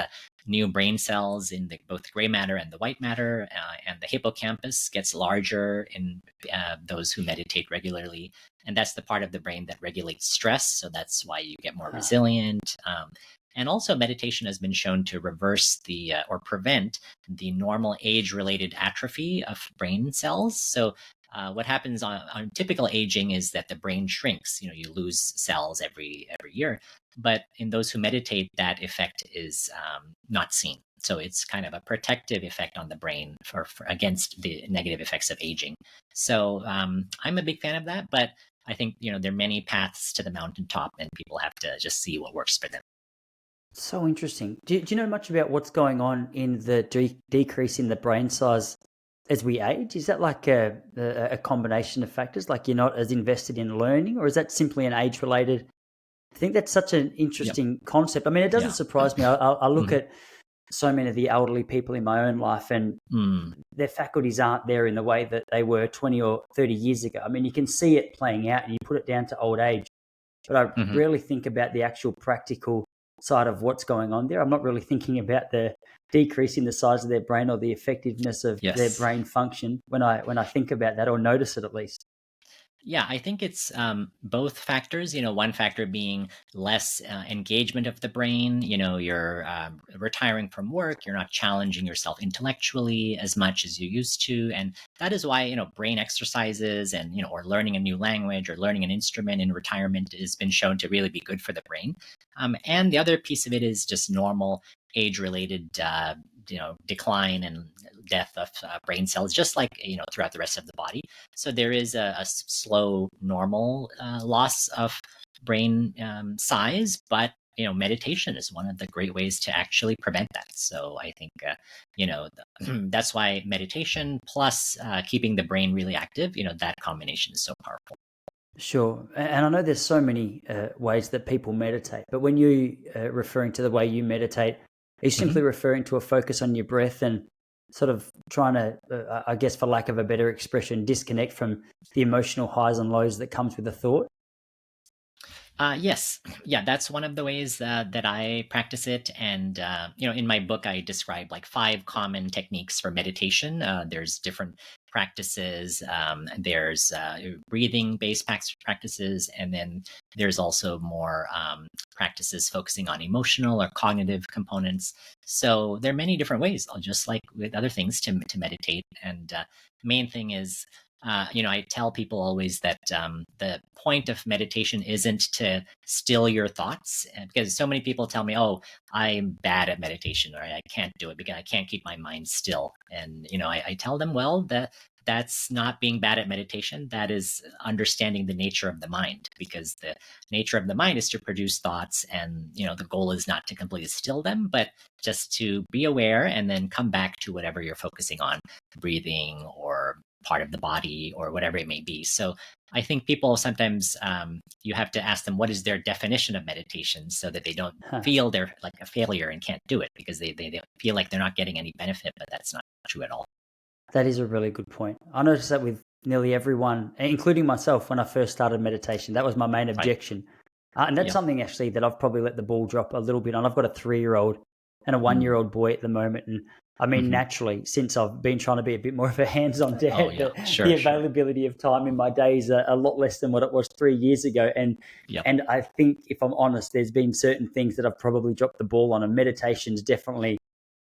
new brain cells in both the gray matter and the white matter, and the hippocampus gets larger in those who meditate regularly. And that's the part of the brain that regulates stress. So that's why you get more resilient. And also, meditation has been shown to reverse or prevent the normal age-related atrophy of brain cells. So what happens on typical aging is that the brain shrinks. You lose cells every year, but in those who meditate, that effect is not seen. So it's kind of a protective effect on the brain for against the negative effects of aging. So I'm a big fan of that, but I think there are many paths to the mountaintop, and people have to just see what works for them. So interesting. Do you know much about what's going on in the decrease in the brain size as we age? Is that like a combination of factors, like you're not as invested in learning, or is that simply an age-related? I think that's such an interesting concept. I mean, it doesn't surprise me. I look at so many of the elderly people in my own life, and their faculties aren't there in the way that they were 20 or 30 years ago. I mean, you can see it playing out, and you put it down to old age. But I rarely think about the actual practical side of what's going on there. I'm not really thinking about the decrease in the size of their brain or the effectiveness of their brain function when I think about that, or notice it at least. Yeah, I think it's both factors. One factor being less engagement of the brain. You're retiring from work, you're not challenging yourself intellectually as much as you used to. And that is why, brain exercises and, or learning a new language or learning an instrument in retirement has been shown to really be good for the brain. And the other piece of it is just normal age-related decline and death of brain cells, just like throughout the rest of the body. So there is a slow, normal loss of brain size, but meditation is one of the great ways to actually prevent that. So I think that's why meditation plus keeping the brain really active, that combination is so powerful. Sure. And I know there's so many ways that people meditate, but when you referring to the way you meditate, are you simply referring to a focus on your breath and sort of trying to, I guess, for lack of a better expression, disconnect from the emotional highs and lows that comes with a thought? Yes, yeah, that's one of the ways that I practice it. And in my book, I describe like 5 common techniques for meditation. There's different practices. There's breathing-based practices, and then there's also more practices focusing on emotional or cognitive components. So there are many different ways, just like with other things, to meditate. And main thing is I tell people always that the point of meditation isn't to still your thoughts, because so many people tell me, "Oh, I'm bad at meditation, or I can't do it because I can't keep my mind still." And I tell them, well, that's not being bad at meditation. That is understanding the nature of the mind, because the nature of the mind is to produce thoughts, and the goal is not to completely still them, but just to be aware and then come back to whatever you're focusing on, breathing or part of the body or whatever it may be. So I think people sometimes, you have to ask them what is their definition of meditation, so that they don't feel they're like a failure and can't do it because they feel like they're not getting any benefit, but that's not true at all. That is a really good point. I noticed that with nearly everyone, including myself, when I first started meditation. That was my main Right. objection. And that's Yeah. something actually that I've probably let the ball drop a little bit on. I've got a 3-year-old and a 1-year-old boy at the moment. And I mean, naturally, since I've been trying to be a bit more of a hands-on dad, Oh, yeah. Sure, the sure. availability of time in my days are a lot less than what it was 3 years ago. And Yep. and I think, if I'm honest, there's been certain things that I've probably dropped the ball on, and meditation's definitely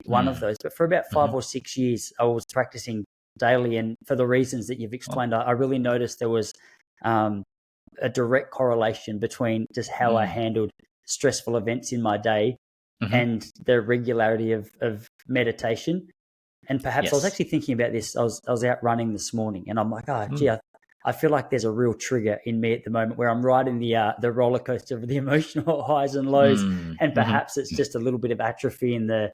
one of those. But for about 5 or 6 years, I was practicing daily, and for the reasons that you've explained, I really noticed there was a direct correlation between just how I handled stressful events in my day and the regularity of meditation. And perhaps I was Yes. actually thinking about this. I was out running this morning, and I'm like, gee, Mm. I feel like there's a real trigger in me at the moment where I'm riding the roller coaster of the emotional highs and lows, Mm. and Mhm. perhaps it's just a little bit of atrophy in the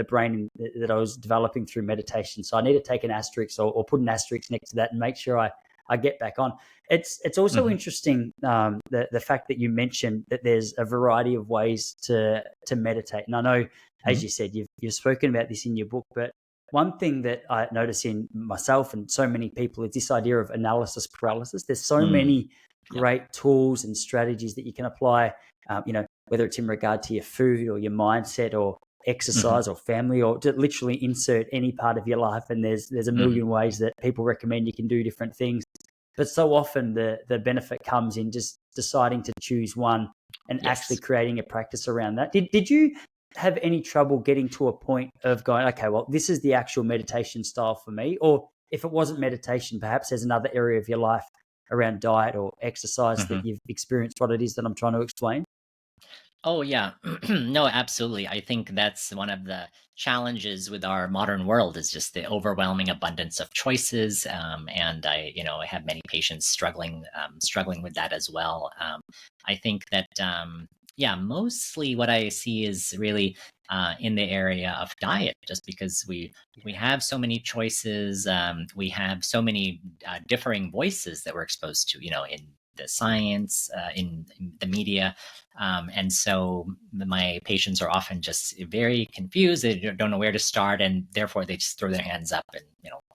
brain that I was developing through meditation. So I need to take an asterisk or put an asterisk next to that and make sure I get back on. It's also interesting, the fact that you mentioned that there's a variety of ways to meditate. And I know, as you said, you've spoken about this in your book, but one thing that I notice in myself and so many people is this idea of analysis paralysis. There's so Mm. many Yeah. great tools and strategies that you can apply, whether it's in regard to your food or your mindset or exercise or family, or to literally insert any part of your life. And there's a million ways that people recommend you can do different things. But so often the benefit comes in just deciding to choose one and actually Yes. creating a practice around that. Did you have any trouble getting to a point of going, okay, well, this is the actual meditation style for me? Or if it wasn't meditation, perhaps there's another area of your life around diet or exercise that you've experienced what it is that I'm trying to explain? Oh, yeah. No, absolutely. I think that's one of the challenges with our modern world, is just the overwhelming abundance of choices. And I have many patients struggling with that as well. I think that, yeah, mostly what I see is really in the area of diet, just because we have so many choices. We have so many differing voices that we're exposed to, in the science, in the media. And so my patients are often just very confused. They don't know where to start, and therefore they just throw their hands up and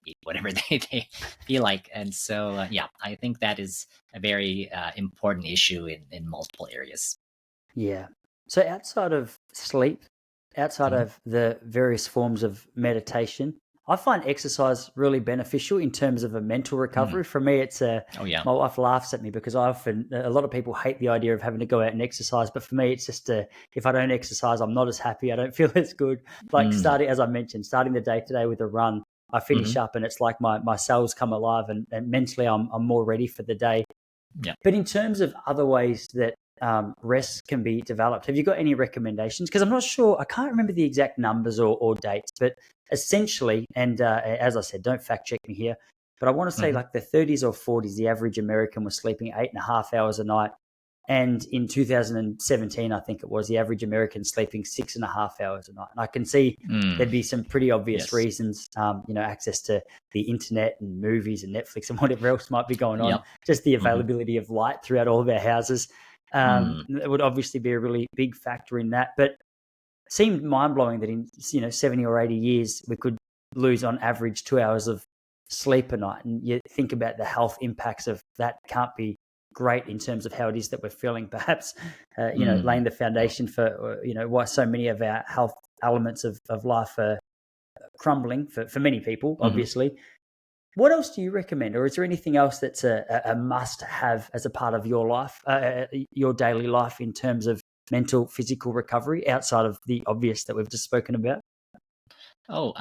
eat whatever they feel like. And so yeah, I think that is a very important issue in multiple areas. Yeah. So outside of sleep, outside Mhm. of the various forms of meditation, I find exercise really beneficial in terms of a mental Mm. recovery. For me, Oh, yeah. my wife laughs at me because a lot of people hate the idea of having to go out and exercise. But for me, it's just, if I don't exercise, I'm not as happy. I don't feel as good. Like Mm. as I mentioned, starting the day today with a run, I finish Mhm. up and it's like my cells come alive, and mentally I'm more ready for the day. Yeah. But in terms of other ways that rest can be developed, have you got any recommendations? Because I'm not sure, I can't remember the exact numbers or dates, but essentially, and as I said, don't fact check me here, but I want to say Mhm. like the 30s or 40s, the average American was sleeping 8.5 hours a night. And in 2017, I think it was, the average American sleeping 6.5 hours a night. And I can see Mm. there'd be some pretty obvious Yes. reasons, access to the internet and movies and Netflix and whatever else might be going on, Yep. just the Mhm. availability of light throughout all of our houses. Mm. It would obviously be a really big factor in that. But it seemed mind blowing that in 70 or 80 years we could lose on average 2 hours of sleep a night. And you think about the health impacts of that, can't be great in terms of how it is that we're feeling. Perhaps Mm. laying the foundation for why so many of our health elements of life are crumbling for many people, Mhm. obviously. What else do you recommend, or is there anything else that's a must-have as a part of your life, your daily life, in terms of mental, physical recovery outside of the obvious that we've just spoken about? Oh,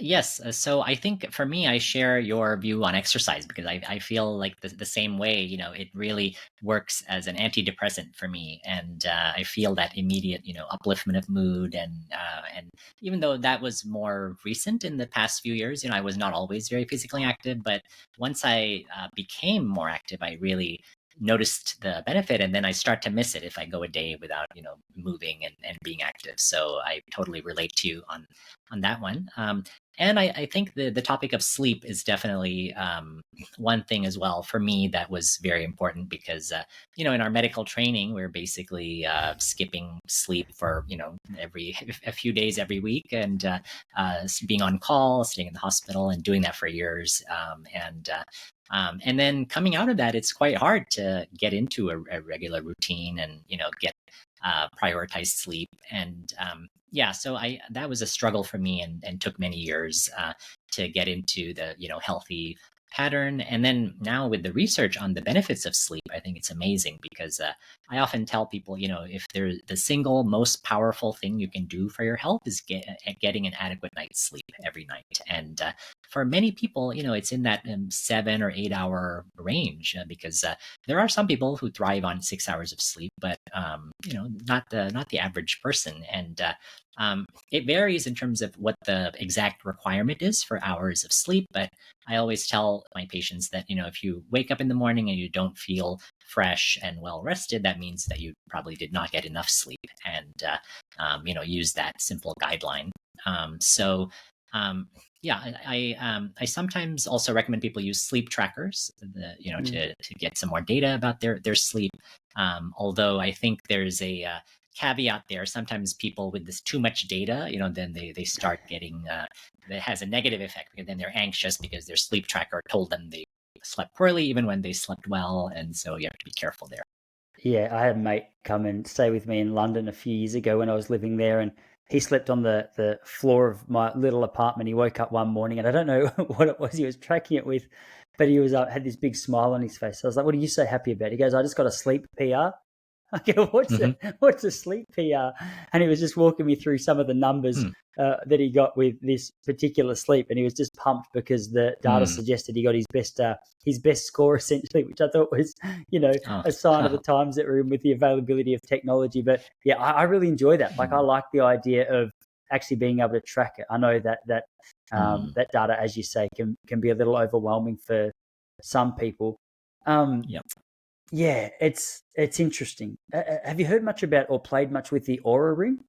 yes. So I think for me, I share your view on exercise because I feel like the same way. It really works as an antidepressant for me, and I feel that immediate, upliftment of mood, and even though that was more recent in the past few years, I was not always very physically active, but once I became more active, I really noticed the benefit, and then I start to miss it if I go a day without, moving and being active. So I totally relate to you on that one. And I think the topic of sleep is definitely one thing as well for me that was very important because, in our medical training, we're basically skipping sleep for, every a few days every week and being on call, staying in the hospital and doing that for years. And then coming out of that, it's quite hard to get into a regular routine and, get prioritize sleep. And yeah, so I that was a struggle for me and took many years to get into the healthy pattern. And then now with the research on the benefits of sleep, I think it's amazing because I often tell people, if there's the single most powerful thing you can do for your health is getting an adequate night's sleep every night. And for many people, it's in that 7 or 8 hour range because there are some people who thrive on 6 hours of sleep, but not the average person. And it varies in terms of what the exact requirement is for hours of sleep. But I always tell my patients that if you wake up in the morning and you don't feel fresh and well rested, that means that you probably did not get enough sleep. And use that simple guideline. So. Yeah, I sometimes also recommend people use sleep trackers, to get some more data about their sleep. Although I think there's a caveat there. Sometimes people with this too much data, then they start getting that has a negative effect because then they're anxious because their sleep tracker told them they slept poorly even when they slept well, and so you have to be careful there. Yeah, I had a mate come and stay with me in London a few years ago when I was living there, and he slept on the floor of my little apartment. He woke up one morning, and I don't know what it was he was tracking it with, but he was had this big smile on his face. I was like, "What are you so happy about?" He goes, "I just got a sleep PR." I go, Hmm. what's a sleep PR? And he was just walking me through some of the numbers Hmm. that he got with this particular sleep, and he was just pumped because the data Hmm. suggested he got his best score essentially, which I thought was Oh. a sign of the times that we're in with the availability of technology. But yeah, I really enjoy that. Like I Hmm. like the idea of actually being able to track it. I know Hmm. that data, as you say, can be a little overwhelming for some people. Um, Yep. yeah, it's interesting. Have you heard much about or played much with the Aura Ring?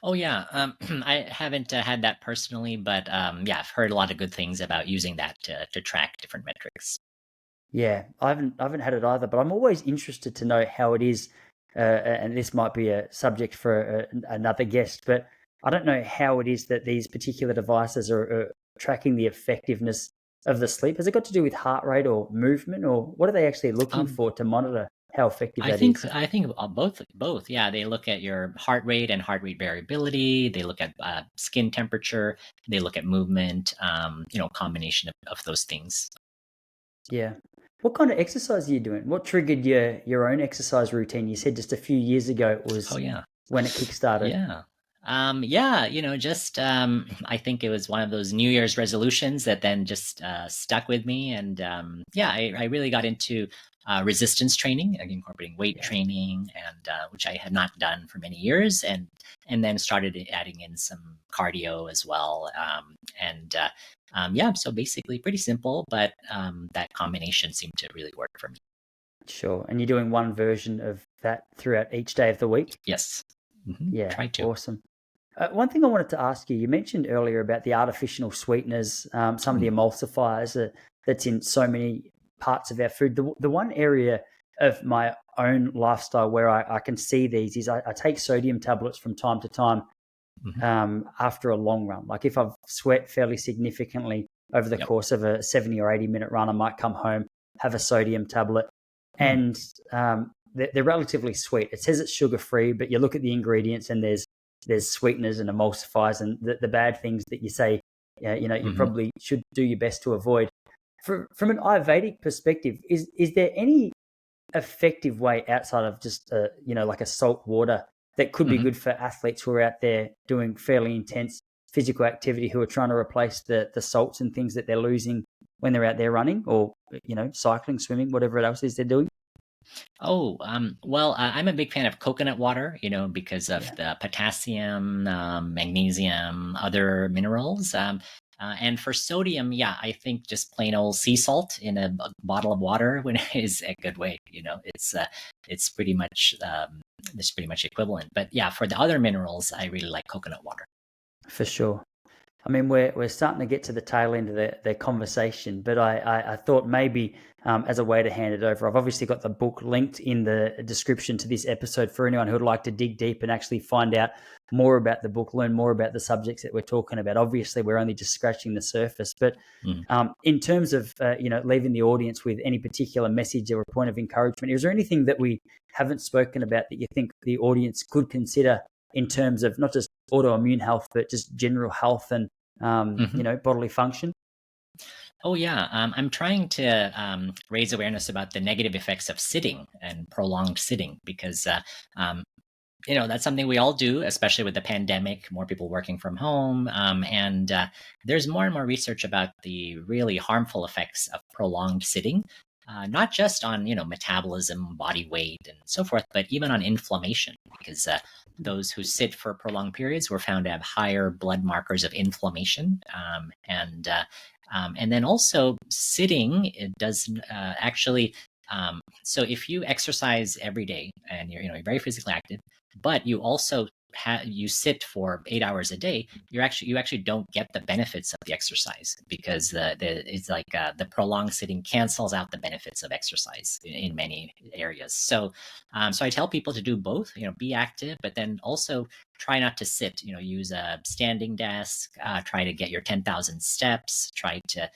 Oh yeah, I haven't had that personally, but yeah, I've heard a lot of good things about using that to track different metrics. Yeah, I haven't had it either, but I'm always interested to know how it is. And this might be a subject for another guest, but I don't know how it is that these particular devices are tracking the effectiveness of the sleep. Has it got to do with heart rate or movement, or what are they actually looking Um, for to monitor how effective I that think is? I think both. Yeah, they look at your heart rate and heart rate variability. They look at skin temperature. They look at movement. Combination of those things. Yeah. What kind of exercise are you doing? What triggered your own exercise routine? You said just a few years ago it Oh was yeah. when it kickstarted. Yeah. Yeah, just I think it was one of those New Year's resolutions that then just stuck with me. And yeah, I really got into resistance training, like incorporating weight Yeah. training, and which I had not done for many years, and then started adding in some cardio as well. And yeah, so basically pretty simple, but that combination seemed to really work for me. Sure. And you're doing one version of that throughout each day of the week? Yes. Yeah, Try to. awesome. One thing I wanted to ask you, you mentioned earlier about the artificial sweeteners, some of the Mm, emulsifiers that's in so many parts of our food. The one area of my own lifestyle where I can see these is I take sodium tablets from time to time mhm. after a long run. Like if I've sweat fairly significantly over the Yep. course of a 70 or 80-minute run, I might come home, have a sodium tablet, Mm, and they're relatively sweet. It says it's sugar free, but you look at the ingredients and there's sweeteners and emulsifiers and the bad things that you say, you mhm. probably should do your best to avoid. From an Ayurvedic perspective, is there any effective way outside of just like a salt water that could be Mhm. good for athletes who are out there doing fairly intense physical activity who are trying to replace the salts and things that they're losing when they're out there running or, cycling, swimming, whatever else it is they're doing? Oh, well, I'm a big fan of coconut water, because of Yeah. the potassium, magnesium, other minerals. And for sodium, yeah, I think just plain old sea salt in a bottle of water is a good way. It's pretty much equivalent. But yeah, for the other minerals, I really like coconut water. For sure. I mean, we're starting to get to the tail end of the conversation, but I thought maybe as a way to hand it over, I've obviously got the book linked in the description to this episode for anyone who would like to dig deep and actually find out more about the book, learn more about the subjects that we're talking about. Obviously, we're only just scratching the surface, but in terms of leaving the audience with any particular message or a point of encouragement, is there anything that we haven't spoken about that you think the audience could consider in terms of not just autoimmune health, but just general health and bodily function? Oh yeah, I'm trying to raise awareness about the negative effects of sitting and prolonged sitting because that's something we all do, especially with the pandemic, more people working from home. And there's more and more research about the really harmful effects of prolonged sitting, not just on, metabolism, body weight, and so forth, but even on inflammation, because those who sit for prolonged periods were found to have higher blood markers of inflammation. And then also sitting, it does actually. So if you exercise every day and you're very physically active, but you also you sit for 8 hours a day, you actually don't get the benefits of the exercise because it's like the prolonged sitting cancels out the benefits of exercise in many areas. So I tell people to do both, be active, but then also try not to sit, use a standing desk, try to get your 10,000 steps, try to,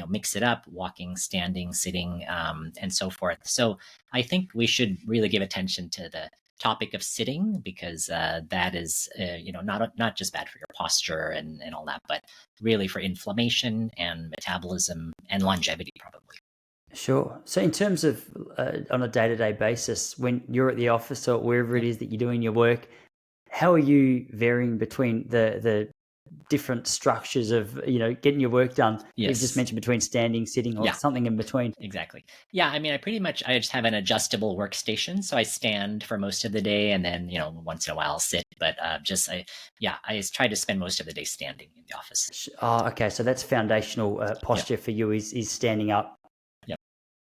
mix it up, walking, standing, sitting, and so forth. So I think we should really give attention to the topic of sitting because that is, not just bad for your posture and all that, but really for inflammation and metabolism and longevity probably. Sure. So in terms of on a day-to-day basis, when you're at the office or wherever it is that you're doing your work, how are you varying between the different structures of, getting your work done? Yes. You've just mentioned between standing, sitting, or something in between. Exactly. Yeah. I mean, I just have an adjustable workstation. So I stand for most of the day and then, once in a while I'll sit, but I try to spend most of the day standing in the office. Oh, okay. So that's foundational posture for you is standing up.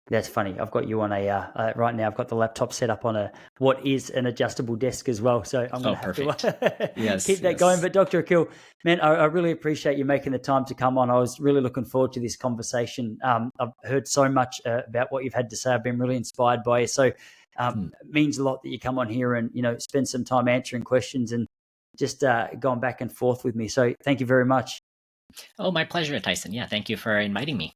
That's funny. I've got you on right now. I've got the laptop set up on what is an adjustable desk as well. So I'm going to have to keep that going. But Dr. Akil, man, I really appreciate you making the time to come on. I was really looking forward to this conversation. I've heard so much about what you've had to say. I've been really inspired by you. So it means a lot that you come on here and, spend some time answering questions and just going back and forth with me. So thank you very much. Oh, my pleasure, Tyson. Yeah, thank you for inviting me.